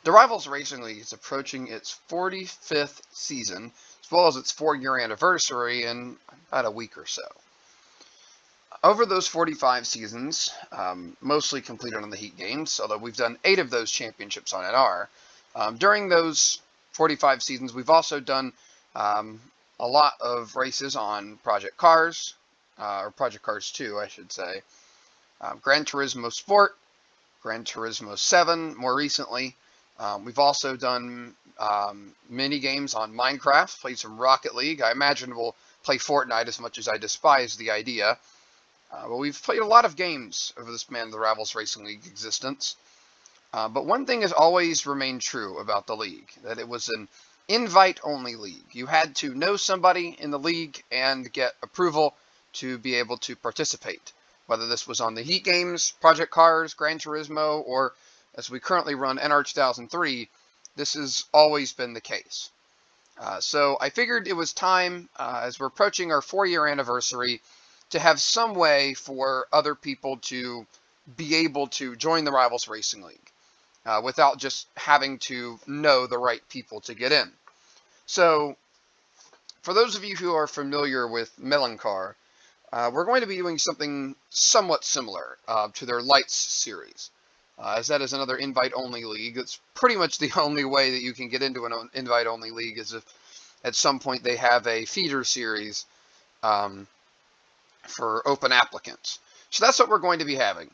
The Rivals Racing League is approaching its 45th season, as well as its 4-year anniversary in about a week or so. Over those 45 seasons, mostly completed on the Heat games, although we've done 8 of those championships on NR. During those 45 seasons, we've also done a lot of races on Project Cars, or Project Cars 2, I should say. Gran Turismo Sport, Gran Turismo 7 more recently. We've also done mini games on Minecraft, played some Rocket League. I imagine we'll play Fortnite as much as I despise the idea. But we've played a lot of games over the span of the Rivals Racing League existence. But one thing has always remained true about the league, that it was an invite-only league. You had to know somebody in the league and get approval to be able to participate, whether this was on the Heat games, Project Cars, Gran Turismo, or as we currently run NR 2003, this has always been the case. So I figured it was time, as we're approaching our 4-year anniversary, to have some way for other people to be able to join the Rivals Racing League without just having to know the right people to get in. So, for those of you who are familiar with Meloncar, we're going to be doing something somewhat similar to their Lights series, as that is another invite-only league. It's pretty much the only way that you can get into an invite-only league, is if at some point they have a feeder series for open applicants. So that's what we're going to be having.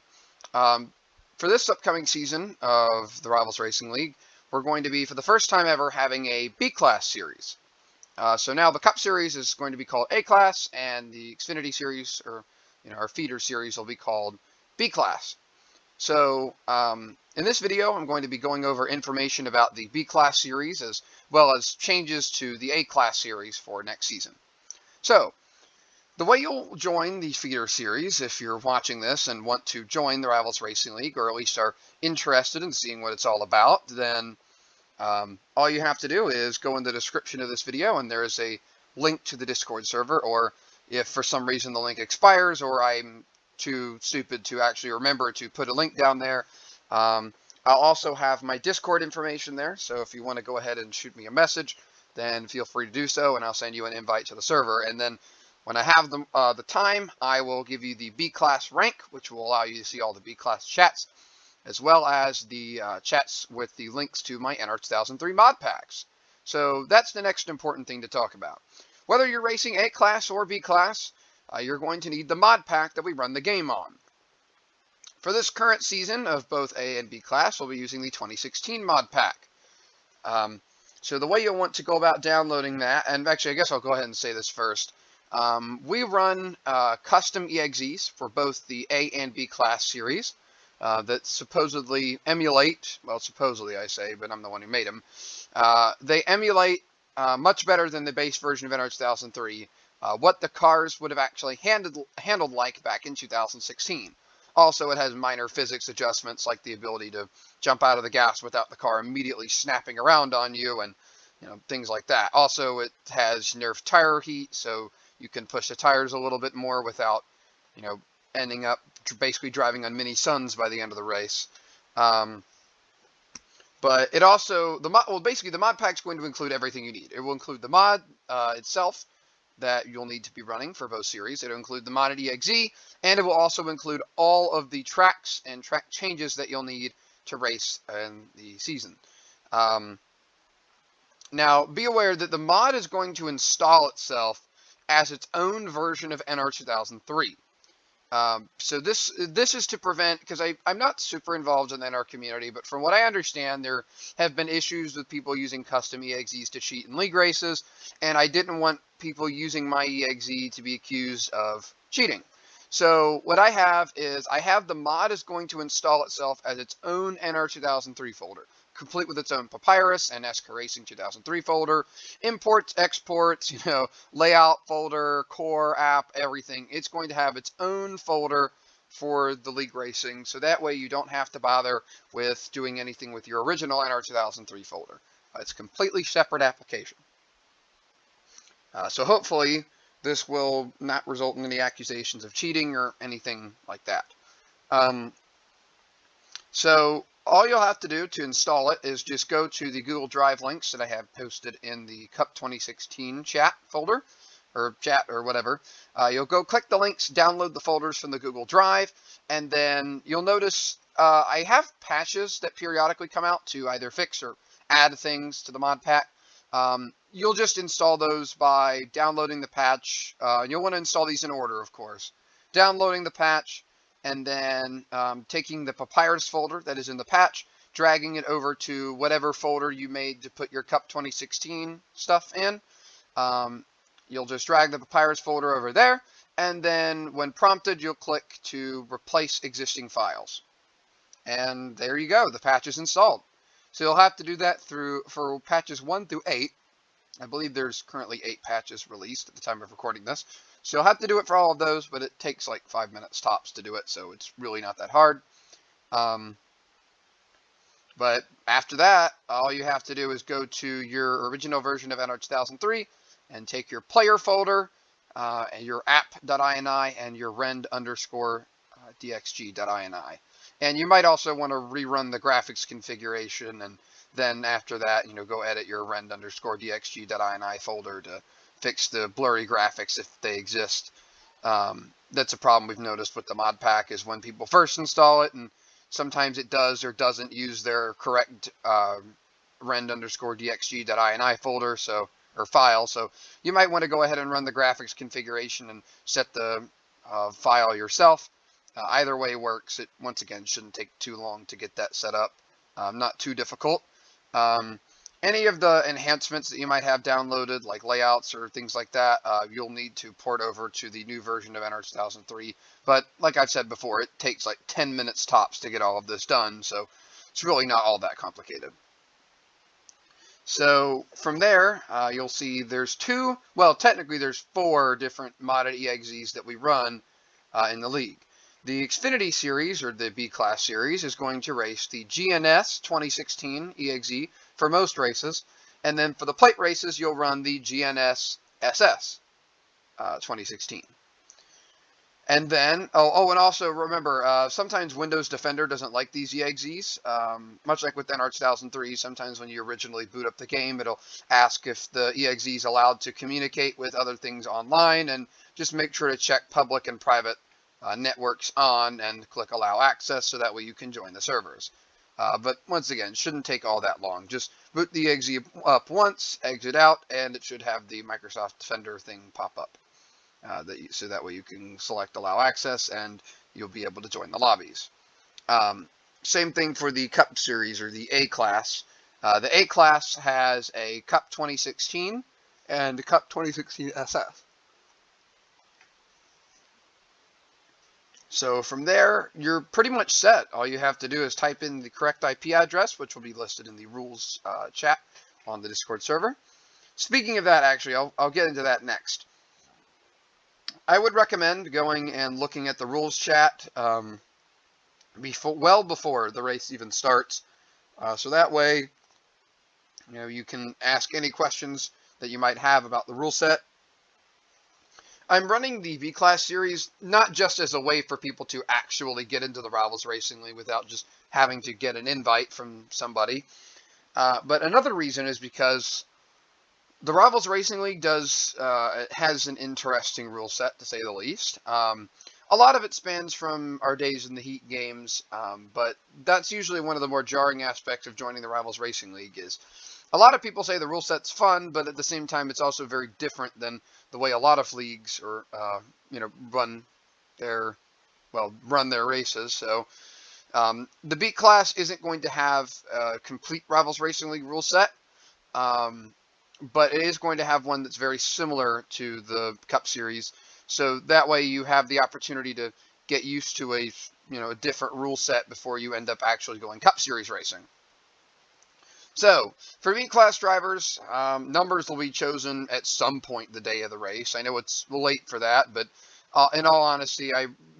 For this upcoming season of the Rivals Racing League, we're going to be, for the first time ever, having a B-Class series. So now the Cup Series is going to be called A-Class, and the Xfinity Series, or our feeder series, will be called B-Class. So in this video, I'm going to be going over information about the B-Class series, as well as changes to the A-Class series for next season. So, the way you'll join the feeder series, if you're watching this and want to join the Rivals Racing League, or at least are interested in seeing what it's all about, then all you have to do is go in the description of this video, and there is a link to the Discord server, or if for some reason the link expires, or I'm too stupid to actually remember to put a link down there, I'll also have my Discord information there, so if you want to go ahead and shoot me a message, then feel free to do so, and I'll send you an invite to the server. And then when I have the time, I will give you the B-Class rank, which will allow you to see all the B-Class chats, as well as the chats with the links to my NR 2003 mod packs. So that's the next important thing to talk about. Whether you're racing A-Class or B-Class, you're going to need the mod pack that we run the game on. For this current season of both A and B-Class, we'll be using the 2016 mod pack. So the way you'll want to go about downloading that, and actually I guess I'll go ahead and say this first. We run custom EXEs for both the A and B class series that supposedly emulate, well, supposedly I say, but I'm the one who made them. They emulate much better than the base version of NR 2003, what the cars would have actually handled like back in 2016. Also, it has minor physics adjustments, like the ability to jump out of the gas without the car immediately snapping around on you, and things like that. Also, it has nerfed tire heat, so you can push the tires a little bit more without, ending up basically driving on mini suns by the end of the race. But it also, basically the mod pack is going to include everything you need. It will include the mod itself that you'll need to be running for both series. It'll include the modded EXE, and it will also include all of the tracks and track changes that you'll need to race in the season. Now, be aware that the mod is going to install itself as its own version of NR 2003. So this is to prevent, because I'm not super involved in the NR community, but from what I understand, there have been issues with people using custom EXEs to cheat in league races, and I didn't want people using my EXE to be accused of cheating. So what I have is, the mod is going to install itself as its own NR 2003 folder, complete with its own Papyrus and NASCAR Racing 2003 folder, imports, exports, layout folder, core app, everything. It's going to have its own folder for the league racing, so that way you don't have to bother with doing anything with your original NR 2003 folder. It's a completely separate application. So hopefully this will not result in any accusations of cheating or anything like that. So All you'll have to do to install it is just go to the Google Drive links that I have posted in the Cup 2016 chat folder, or chat, or whatever. You'll go click the links, download the folders from the Google Drive, and then you'll notice I have patches that periodically come out to either fix or add things to the mod pack. You'll just install those by downloading the patch. You'll want to install these in order, of course. Downloading the patch, and then taking the Papyrus folder that is in the patch, dragging it over to whatever folder you made to put your Cup 2016 stuff in. You'll just drag the Papyrus folder over there, and then when prompted, you'll click to replace existing files. And there you go, the patch is installed. So you'll have to do that for patches 1 through 8. I believe there's currently 8 patches released at the time of recording this. So you'll have to do it for all of those, but it takes like 5 minutes tops to do it, so it's really not that hard. But after that, all you have to do is go to your original version of NR 2003 and take your player folder, your app.ini, and your rend_dxg.ini. And you might also want to rerun the graphics configuration, and then after that, go edit your rend_dxg.ini folder to fix the blurry graphics if they exist. That's a problem we've noticed with the mod pack, is when people first install it, and sometimes it does or doesn't use their correct rend_dxg.ini folder, or file. So you might want to go ahead and run the graphics configuration and set the file yourself. Either way works. It, once again, shouldn't take too long to get that set up. Not too difficult. Any of the enhancements that you might have downloaded, like layouts or things like that, you'll need to port over to the new version of NR 2003. But like I've said before, it takes like 10 minutes tops to get all of this done, so it's really not all that complicated. So from there, you'll see there's technically there's 4 different modded EXEs that we run in the league. The Xfinity series, or the B-Class series, is going to race the GNS 2016 EXE for most races, and then for the plate races, you'll run the GNS SS 2016. And then, and also remember, sometimes Windows Defender doesn't like these EXEs. Much like with NR 2003, sometimes when you originally boot up the game, it'll ask if the EXE is allowed to communicate with other things online, and just make sure to check public and private networks on and click allow access, so that way you can join the servers. But once again, it shouldn't take all that long. Just boot the EXE up once, exit out, and it should have the Microsoft Defender thing pop up. So that way you can select allow access and you'll be able to join the lobbies. Same thing for the Cup series, or the A-Class. The A-Class has a Cup 2016 and a Cup 2016 SS. So from there, you're pretty much set. All you have to do is type in the correct IP address, which will be listed in the rules chat on the Discord server. Speaking of that, actually, I'll get into that next. I would recommend going and looking at the rules chat well before the race even starts. So that way, you can ask any questions that you might have about the rule set. I'm running the V-Class series not just as a way for people to actually get into the Rivals Racing League without just having to get an invite from somebody. But another reason is because the Rivals Racing League has an interesting rule set, to say the least. A lot of it spans from our days in the Heat games, but that's usually one of the more jarring aspects of joining the Rivals Racing League. Is a lot of people say the rule set's fun, but at the same time, it's also very different than the way a lot of leagues run their races. So the Beat Class isn't going to have a complete Rivals Racing League rule set, but it is going to have one that's very similar to the Cup series. So that way you have the opportunity to get used to a different rule set before you end up actually going Cup series racing. So, for V-Class drivers, numbers will be chosen at some point the day of the race. I know it's late for that, but in all honesty,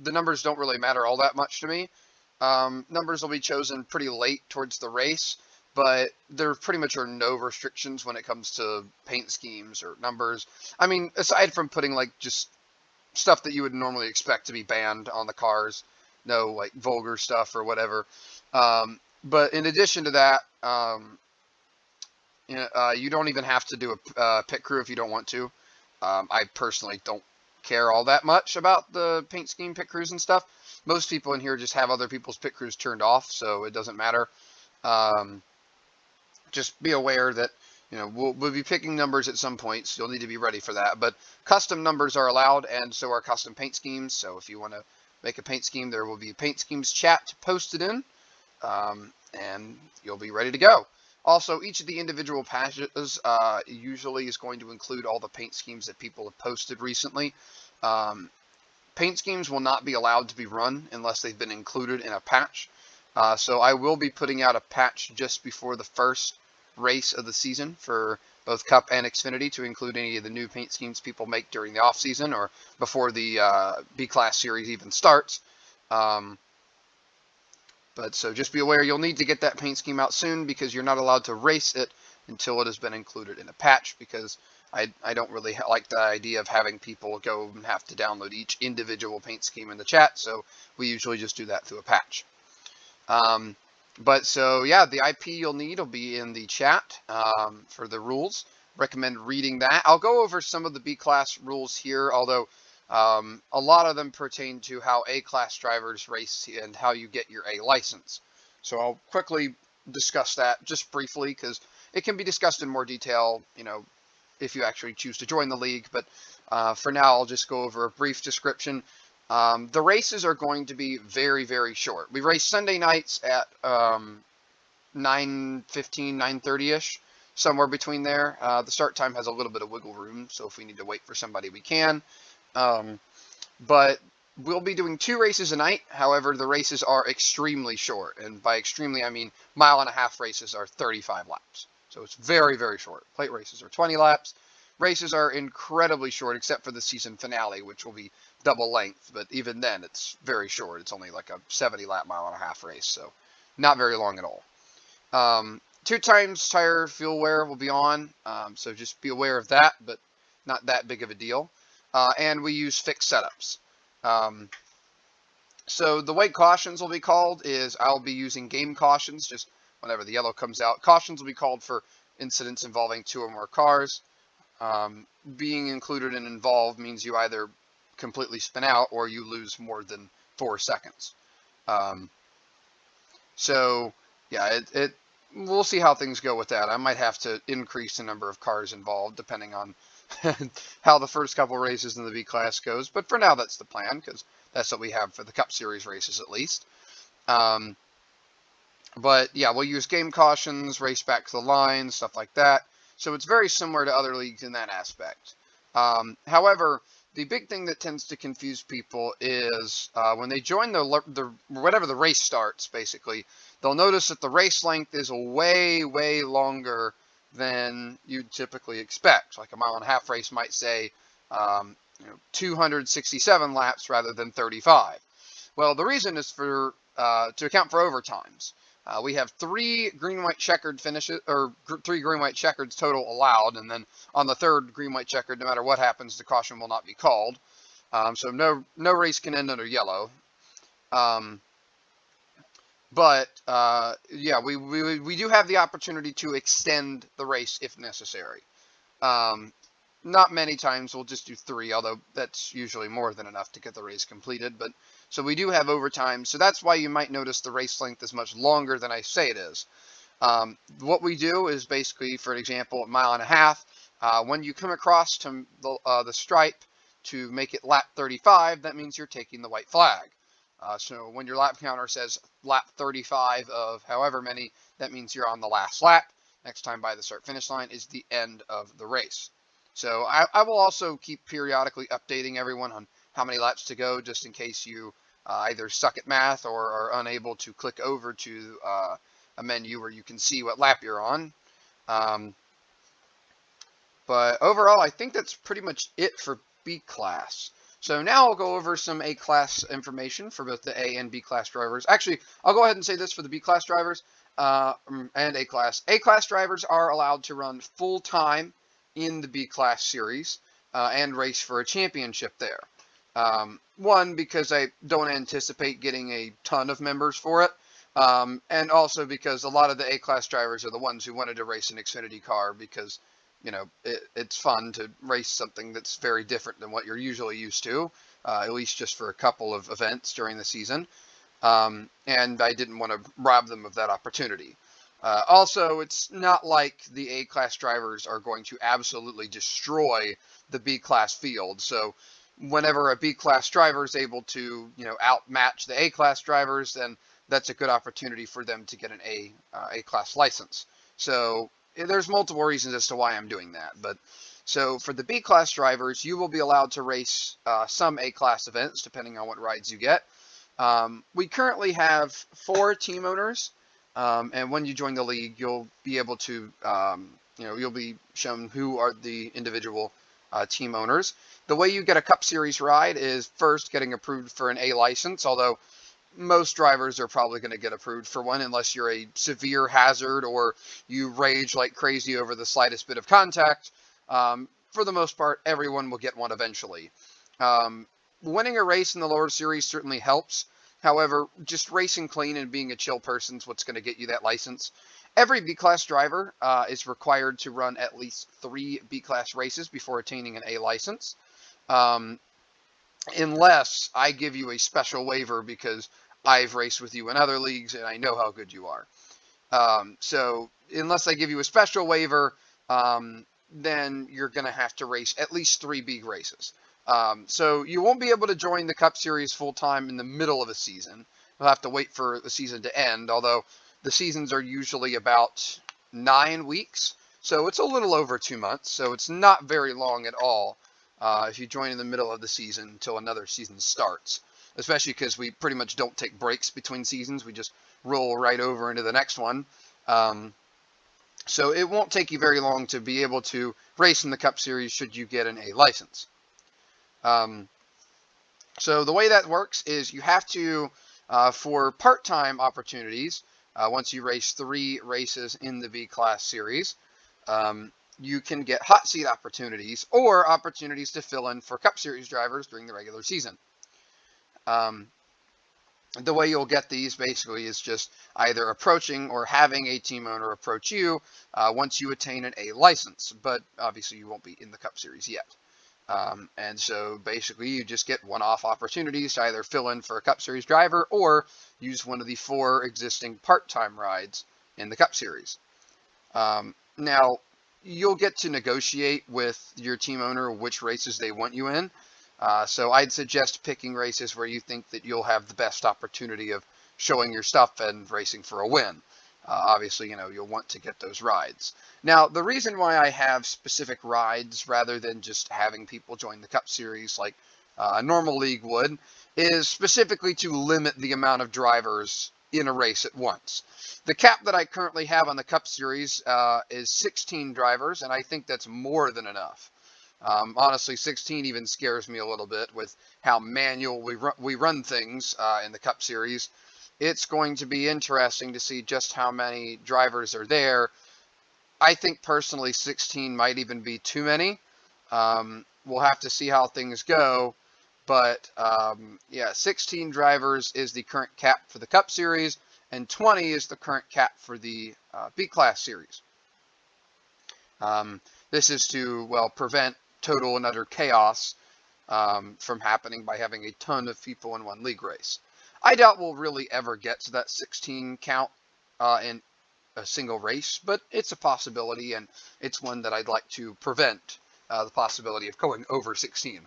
the numbers don't really matter all that much to me. Numbers will be chosen pretty late towards the race, but there pretty much are no restrictions when it comes to paint schemes or numbers. I mean, aside from putting just stuff that you would normally expect to be banned on the cars, no vulgar stuff or whatever. But in addition to that, you don't even have to do a pit crew if you don't want to. I personally don't care all that much about the paint scheme pit crews and stuff. Most people in here just have other people's pit crews turned off, so it doesn't matter. Just be aware that we'll be picking numbers at some point, so you'll need to be ready for that. But custom numbers are allowed, and so are custom paint schemes. So if you want to make a paint scheme, there will be paint schemes chat posted in, and you'll be ready to go. Also, each of the individual patches usually is going to include all the paint schemes that people have posted recently. Paint schemes will not be allowed to be run unless they've been included in a patch. So I will be putting out a patch just before the first race of the season for both Cup and Xfinity to include any of the new paint schemes people make during the off season or before the B-Class series even starts. But so just be aware you'll need to get that paint scheme out soon because you're not allowed to race it until it has been included in a patch, because I don't really like the idea of having people go and have to download each individual paint scheme in the chat, so we usually just do that through a patch. But so yeah, the IP you'll need will be in the chat for the rules. Recommend reading that. I'll go over some of the B-Class rules here, although a lot of them pertain to how A-Class drivers race and how you get your A license. So I'll quickly discuss that just briefly because it can be discussed in more detail, if you actually choose to join the league. But for now, I'll just go over a brief description. The races are going to be very, very short. We race Sunday nights at 9:15, 9:30-ish, somewhere between there. The start time has a little bit of wiggle room, so if we need to wait for somebody, we can. But we'll be doing 2 races a night. However, the races are extremely short, and by extremely, I mean 1.5-mile races are 35 laps. So it's very, very short. Plate races are 20 laps. Races are incredibly short, except for the season finale, which will be double length. But even then, it's very short. It's only like a 70-lap 1.5-mile race, so not very long at all. 2 times tire fuel wear will be on, so just be aware of that, but not that big of a deal. And we use fixed setups. So the way cautions will be called is I'll be using game cautions, just whenever the yellow comes out. Cautions will be called for incidents involving 2 or more cars. Being included in involved means you either completely spin out or you lose more than 4 seconds. So yeah, we'll see how things go with that. I might have to increase the number of cars involved depending on how the first couple races in the B-Class goes. But for now, that's the plan because that's what we have for the Cup Series races at least. But yeah, we'll use game cautions, race back to the line, stuff like that. So it's very similar to other leagues in that aspect. However, the big thing that tends to confuse people is when they join whatever the race starts, basically, they'll notice that the race length is way, way longer than you'd typically expect. Like a 1.5-mile race might say 267 laps rather than 35. Well, the reason is to account for overtimes. We have 3 green-white checkered finishes, or 3 green-white checkers total allowed, and then on the 3rd green-white checkered, no matter what happens, the caution will not be called. So no race can end under yellow. But yeah, we do have the opportunity to extend the race if necessary. Not many times, we'll just do 3, although that's usually more than enough to get the race completed. But so we do have overtime, so that's why you might notice the race length is much longer than I say it is. What we do is basically, for example, 1.5 miles, when you come across to the stripe to make it lap 35, that means you're taking the white flag. So when your lap counter says lap 35 of however many, that means you're on the last lap. Next time by the start-finish line is the end of the race. So I will also keep periodically updating everyone on how many laps to go, just in case you either suck at math or are unable to click over to a menu where you can see what lap you're on. But overall, I think that's pretty much it for B-Class. So now I'll go over some A-Class information for both the A and B-Class drivers. Actually, I'll go ahead and say this for the B-Class drivers and A-Class. A-Class drivers are allowed to run full-time in the B-Class series and race for a championship there. One, because I don't anticipate getting a ton of members for it. And also because a lot of the A-class drivers are the ones who wanted to race an Xfinity car because, it's fun to race something that's very different than what you're usually used to, at least just for a couple of events during the season. And I didn't want to rob them of that opportunity. Also, it's not like the A-class drivers are going to absolutely destroy the B-class field. So whenever a B-class driver is able to, outmatch the A-class drivers, then that's a good opportunity for them to get an A-class license. So there's multiple reasons as to why I'm doing that. But so for the B-class drivers, you will be allowed to race some A-class events depending on what rides you get. We currently have 4 team owners, and when you join the league, you'll be able to, you'll be shown who are the individual team owners. The way you get a Cup Series ride is first getting approved for an A license, although most drivers are probably going to get approved for one unless you're a severe hazard or you rage like crazy over the slightest bit of contact. For the most part, everyone will get one eventually. Winning a race in the lower series certainly helps. However, just racing clean and being a chill person is what's going to get you that license. Every B-class driver is required to run at least 3 B-class races before attaining an A license. Unless I give you a special waiver because I've raced with you in other leagues and I know how good you are. So unless I give you a special waiver, then you're going to have to race at least 3 big races. So you won't be able to join the Cup Series full-time in the middle of a season. You'll have to wait for the season to end, although the seasons are usually about 9 weeks. So it's a little over 2 months, so it's not very long at all if you join in the middle of the season until another season starts, especially because we pretty much don't take breaks between seasons. We just roll right over into the next one. So it won't take you very long to be able to race in the Cup Series should you get an A license. So the way that works is you have to, for part-time opportunities, once you race 3 races in the B-Class Series, you can get hot seat opportunities or opportunities to fill in for Cup Series drivers during the regular season. The way you'll get these basically is just either approaching or having a team owner approach you once you attain an A license, but obviously you won't be in the Cup Series yet. And so basically you just get one-off opportunities to either fill in for a Cup Series driver or use one of the 4 existing part-time rides in the Cup Series. Now, you'll get to negotiate with your team owner which races they want you in. So I'd suggest picking races where you think that you'll have the best opportunity of showing your stuff and racing for a win. Obviously, you'll want to get those rides. Now, the reason why I have specific rides rather than just having people join the Cup Series like a normal league would is specifically to limit the amount of drivers in a race at once. The cap that I currently have on the Cup Series is 16 drivers, and I think that's more than enough. Honestly, 16 even scares me a little bit with how manual we run things in the Cup Series. It's going to be interesting to see just how many drivers are there. I think personally 16 might even be too many. We'll have to see how things go. But yeah, 16 drivers is the current cap for the Cup Series, and 20 is the current cap for the B-Class Series. This is to, well, prevent total and utter chaos from happening by having a ton of people in one league race. I doubt we'll really ever get to that 16 count in a single race, but it's a possibility, and it's one that I'd like to prevent the possibility of going over 16.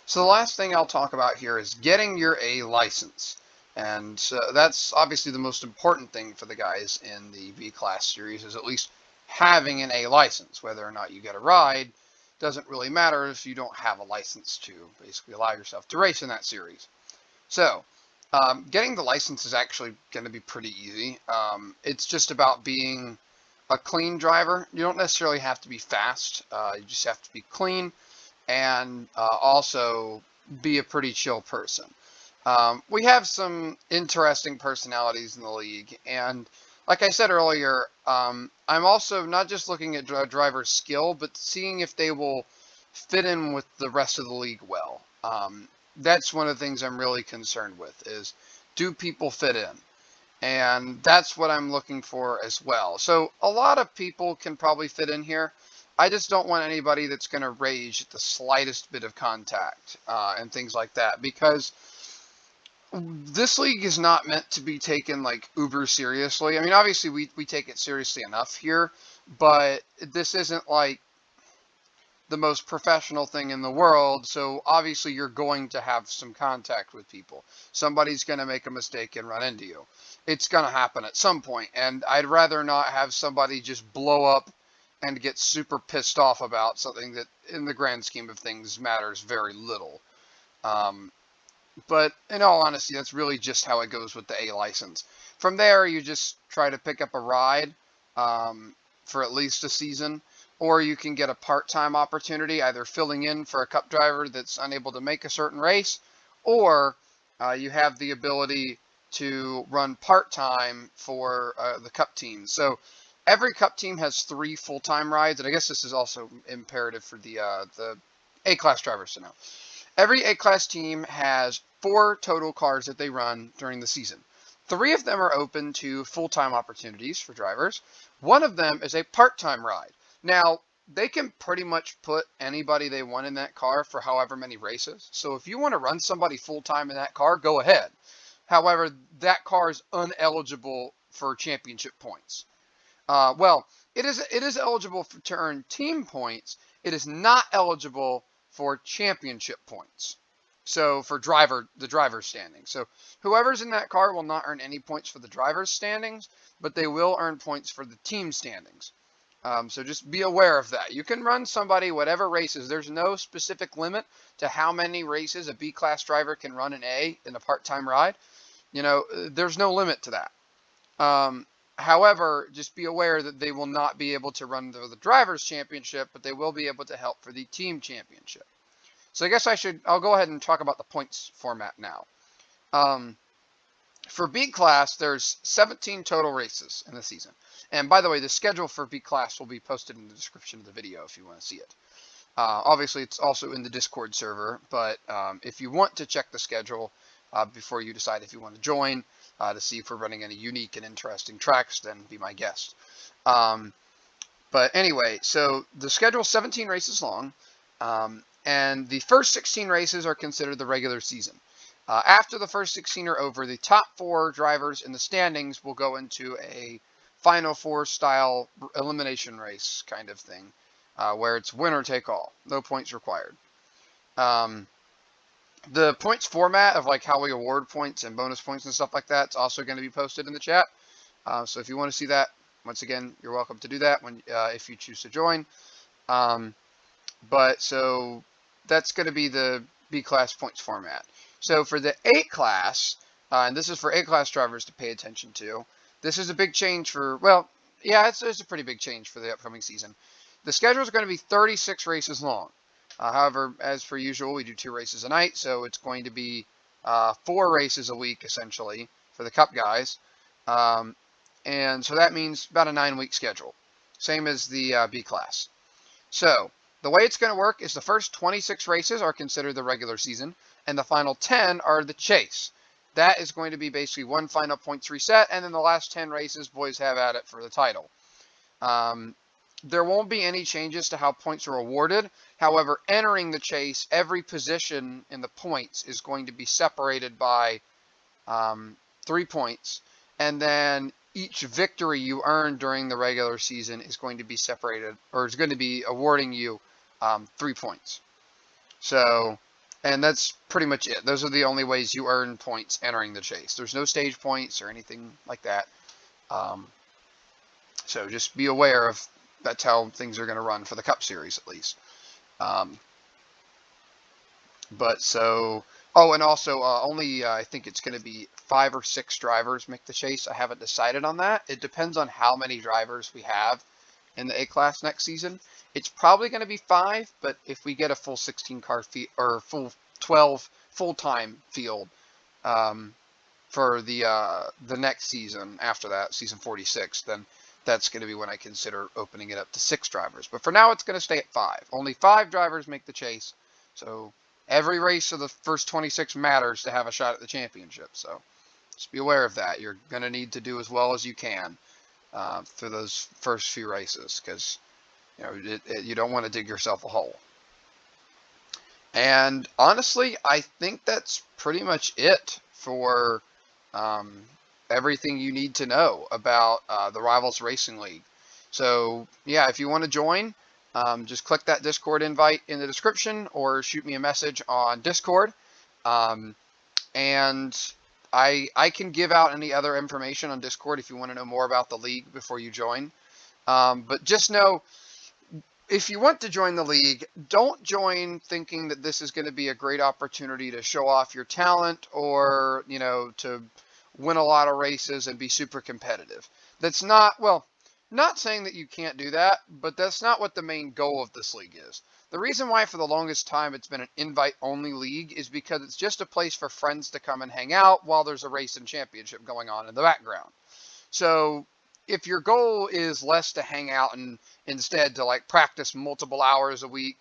So the last thing I'll talk about here is getting your A license. And that's obviously the most important thing for the guys in the B-Class Series, is at least having an A license. Whether or not you get a ride doesn't really matter if you don't have a license to basically allow yourself to race in that series. So getting the license is actually going to be pretty easy. It's just about being a clean driver. You don't necessarily have to be fast. You just have to be clean and also be a pretty chill person. We have some interesting personalities in the league, and like I said earlier, I'm also not just looking at driver's skill, but seeing if they will fit in with the rest of the league well. That's one of the things I'm really concerned with, is do people fit in? And that's what I'm looking for as well. So a lot of people can probably fit in here. I just don't want anybody that's going to rage at the slightest bit of contact and things like that, because this league is not meant to be taken like uber seriously. I mean, obviously we take it seriously enough here, but this isn't like the most professional thing in the world. So obviously you're going to have some contact with people. Somebody's going to make a mistake and run into you. It's going to happen at some point. And I'd rather not have somebody just blow up and get super pissed off about something that in the grand scheme of things matters very little. Um, but in all honesty, that's really just how it goes with the A license. From there, you just try to pick up a ride for at least a season, or you can get a part-time opportunity, either filling in for a cup driver that's unable to make a certain race, or you have the ability to run part-time for the cup team. So every cup team has 3 full-time rides, and I guess this is also imperative for the A-class drivers to know. Every A-class team has 4 total cars that they run during the season. 3 of them are open to full-time opportunities for drivers. 1 of them is a part-time ride. Now, they can pretty much put anybody they want in that car for however many races. So if you want to run somebody full-time in that car, go ahead. However, that car is ineligible for championship points. Well, it is eligible to earn team points. It is not eligible for championship points. So for the driver's standings. So whoever's in that car will not earn any points for the driver's standings, but they will earn points for the team standings. So just be aware of that. You can run somebody whatever races. There's no specific limit to how many races a B-class driver can run in a part-time ride. You know, there's no limit to that. However, just be aware that they will not be able to run the driver's championship, but they will be able to help for the team championship. So I guess I'll go ahead and talk about the points format now. For B class, there's 17 total races in the season. And by the way, the schedule for B class will be posted in the description of the video if you want to see it. Obviously, it's also in the Discord server, but if you want to check the schedule before you decide if you want to join to see if we're running any unique and interesting tracks, then be my guest. But anyway, so the schedule is 17 races long, and the first 16 races are considered the regular season. After the first 16 are over, the top 4 drivers in the standings will go into a Final Four style elimination race kind of thing, where it's winner take all, no points required. The points format of like how we award points and bonus points and stuff like that is also going to be posted in the chat. So if you want to see that, once again, you're welcome to do that if you choose to join. But so that's going to be the B-class points format. So for the A-class, and this is for A-class drivers to pay attention to, this is a big change for, well, yeah, it's a pretty big change for the upcoming season. The schedule is going to be 36 races long. However, as per usual, we do 2 races a night, so it's going to be 4 races a week, essentially, for the Cup guys. And so that means about a 9-week schedule, same as the B-class. So the way it's going to work is the first 26 races are considered the regular season, and the final 10 are the chase. That is going to be basically one final points reset, and then the last 10 races, boys have at it for the title. There won't be any changes to how points are awarded. However, entering the chase, every position in the points is going to be separated by 3 points, and then each victory you earn during the regular season is going to be separated, or is going to be awarding you 3 points. So, and that's pretty much it. Those are the only ways you earn points entering the chase. There's no stage points or anything like that. So just be aware of that's how things are going to run for the Cup Series, at least. But so, oh, and also only I think it's going to be 5 or 6 drivers make the chase. I haven't decided on that. It depends on how many drivers we have in the A-class next season. It's probably going to be 5, but if we get a full 16 car field or full 12 full-time field for the next season after that, season 46, then that's going to be when I consider opening it up to 6 drivers. But for now, it's going to stay at 5. Only 5 drivers make the chase. So every race of the first 26 matters to have a shot at the championship. So Just be aware of that. You're going to need to do as well as you can for those first few races, because you don't want to dig yourself a hole. And honestly, I think that's pretty much it for everything you need to know about the Rivals Racing League. So yeah, if you want to join, just click that Discord invite in the description or shoot me a message on Discord. And I can give out any other information on Discord if you want to know more about the league before you join. But just know, if you want to join the league, don't join thinking that this is going to be a great opportunity to show off your talent or, to win a lot of races and be super competitive. That's not, well, not saying that you can't do that, but that's not what the main goal of this league is. The reason why for the longest time it's been an invite-only league is because it's just a place for friends to come and hang out while there's a race and championship going on in the background. So if your goal is less to hang out and instead to like practice multiple hours a week,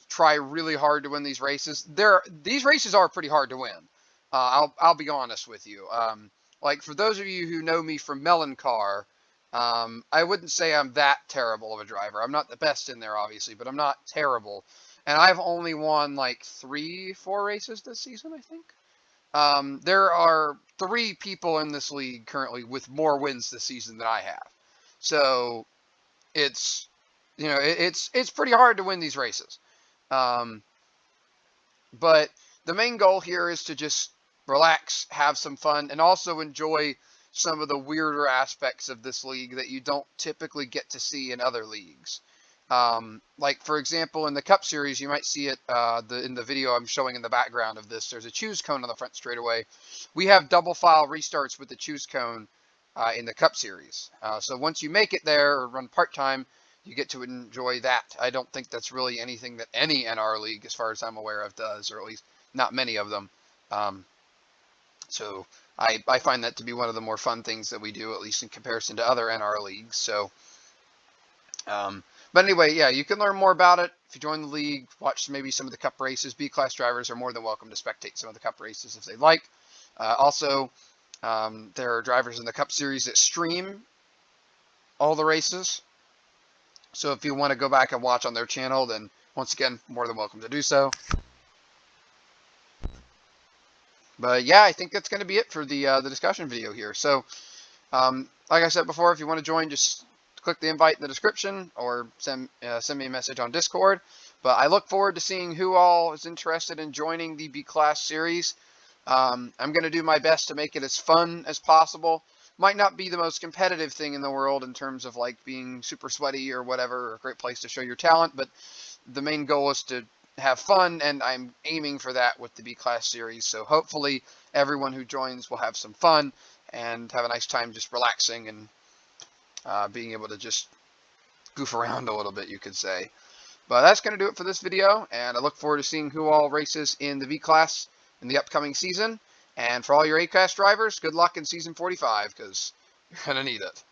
try really hard to win these races. These races are pretty hard to win. I'll be honest with you. Like for those of you who know me from Melon Car, I wouldn't say I'm that terrible of a driver. I'm not the best in there, obviously, but I'm not terrible. And I've only won like 3-4 races this season, I think. There are 3 people in this league currently with more wins this season than I have. So it's, it's pretty hard to win these races. But the main goal here is to just relax, have some fun, and also enjoy some of the weirder aspects of this league that you don't typically get to see in other leagues. Like, for example, in the Cup Series, you might see it in the video I'm showing in the background of this. There's a choose cone on the front straightaway. We have double file restarts with the choose cone in the Cup Series. So once you make it there or run part-time, you get to enjoy that. I don't think that's really anything that any NR league, as far as I'm aware of, does, or at least not many of them. So I find that to be one of the more fun things that we do, at least in comparison to other NR leagues. So, but anyway, yeah, you can learn more about it if you join the league, watch maybe some of the Cup races. B-Class drivers are more than welcome to spectate some of the Cup races if they'd like. Also, there are drivers in the Cup Series that stream all the races. So if you want to go back and watch on their channel, then once again, more than welcome to do so. But yeah, I think that's going to be it for the discussion video here. So, like I said before, if you want to join, just click the invite in the description or send me a message on Discord. But I look forward to seeing who all is interested in joining the B-Class series. I'm going to do my best to make it as fun as possible. Might not be the most competitive thing in the world in terms of like being super sweaty or whatever, or a great place to show your talent, but the main goal is to have fun, and I'm aiming for that with the B-Class series. So hopefully everyone who joins will have some fun and have a nice time just relaxing and being able to just goof around a little bit, you could say. But that's going to do it for this video, and I look forward to seeing who all races in the V-Class in the upcoming season. And for all your A-Class drivers, good luck in Season 45, because you're going to need it.